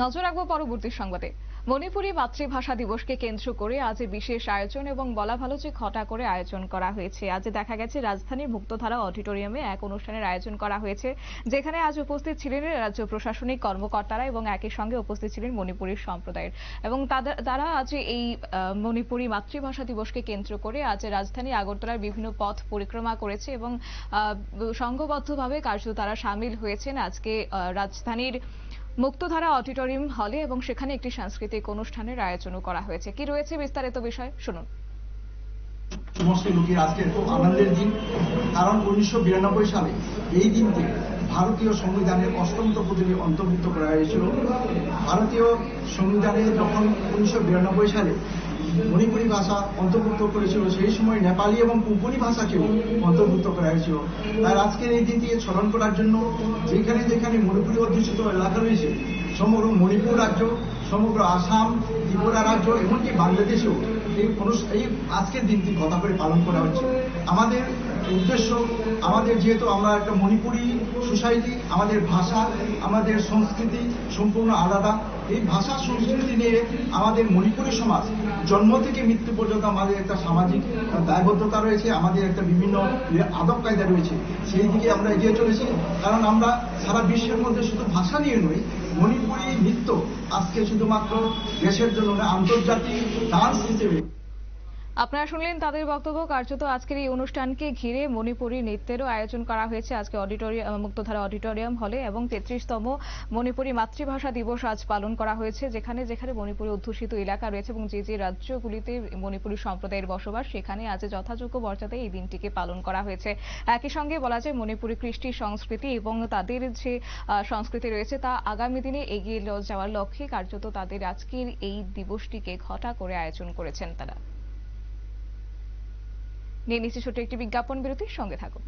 নজর রাখবো পরবর্তী সংবাদে। মণিপুরী মাতৃভাষা দিবসকে কেন্দ্র করে আজ বিশেষ আয়োজন এবং বলা ভালো যে ঘটা করে আয়োজন করা হয়েছে। আজ দেখা গেছে রাজধানীর মুক্তধারা অডিটোরিয়ামে এক অনুষ্ঠানের আয়োজন করা হয়েছে, যেখানে আজ উপস্থিত ছিলেন রাজ্য প্রশাসনিক কর্মকর্তারা এবং একই সঙ্গে উপস্থিত ছিলেন মণিপুরী সম্প্রদায়ের। এবং তারা আজ এই মণিপুরী মাতৃভাষা দিবসকে কেন্দ্র করে আজ রাজধানী আগরতলার বিভিন্ন পথ পরিক্রমা করেছে এবং সংঘবদ্ধভাবে কার্যত তারা সামিল হয়েছেন আজকে রাজধানীর মুক্তধারা অডিটোরিয়াম হলে এবং সেখানে একটি সাংস্কৃতিক অনুষ্ঠানের আয়োজনও করা হয়েছে। কি রয়েছে বিস্তারিত বিষয় শুনুন। সমস্ত লোকের আজকে খুব আনন্দের দিন, কারণ 1992 সালে এই দিনটি ভারতীয় সংবিধানের 8ম তফসিলে অন্তর্ভুক্ত করা হয়েছিল। ভারতীয় সংবিধানে যখন 1992 সালে মণিপুরী ভাষা অন্তর্ভুক্ত করেছিল, সেই সময় নেপালি এবং কোঙ্কনি ভাষাকেও অন্তর্ভুক্ত করা হয়েছিল। তাই আজকের এই দিনটিকে স্মরণ করার জন্য যেখানে যেখানে মণিপুরী অধ্যুষিত এলাকা রয়েছে, সমগ্র মণিপুর রাজ্য, সমগ্র আসাম, ত্রিপুরা রাজ্য, এমনকি বাংলাদেশেও এই আজকের দিনটি ঘটা করে পালন করা হচ্ছে। আমাদের উদ্দেশ্য, আমাদের যেহেতু আমরা একটা মণিপুরী সোসাইটি, আমাদের ভাষা, আমাদের সংস্কৃতি সম্পূর্ণ আলাদা। এই ভাষা সংস্কৃতি নিয়ে আমাদের মণিপুরী সমাজ জন্ম থেকে মৃত্যু পর্যন্ত আমাদের একটা সামাজিক দায়বদ্ধতা রয়েছে, আমাদের একটা বিভিন্ন আদব কায়দা রয়েছে। সেই দিকে আমরা এগিয়ে চলেছি, কারণ আমরা সারা বিশ্বের মধ্যে শুধু ভাষা নিয়ে নই, মণিপুরী নৃত্য আজকে শুধুমাত্র দেশের জন্য না, আন্তর্জাতিক ডান্স হিসেবে। আপনারা শুনলেন তাদের বক্তব্য। কার্যত আজকের এই অনুষ্ঠানকে ঘিরে মণিপুরী নৃত্যেরও আয়োজন করা হয়েছে আজকে মুক্তধারা অডিটোরিয়াম হলে এবং 33তম মণিপুরী মাতৃভাষা দিবস আজ পালন করা হয়েছে, যেখানে যেখানে মণিপুরী অধ্যুষিত এলাকা রয়েছে এবং যে যে রাজ্যগুলিতে মণিপুরী সম্প্রদায়ের বসবাস, সেখানে আজ যথাযোগ্য মর্যাদায় এই দিনটিকে পালন করা হয়েছে। একই সঙ্গে বলা যায় মণিপুরী কৃষ্টি সংস্কৃতি এবং তাদের যে সংস্কৃতি রয়েছে তা আগামী দিনে এগিয়ে যাওয়ার লক্ষ্যে কার্যত তাদের আজকের এই দিবসটিকে ঘটা করে আয়োজন করেছেন তারা। নিয়ে নিচ্ছি ছোট্ট একটি বিজ্ঞাপন বিরতির সঙ্গে থাকুন।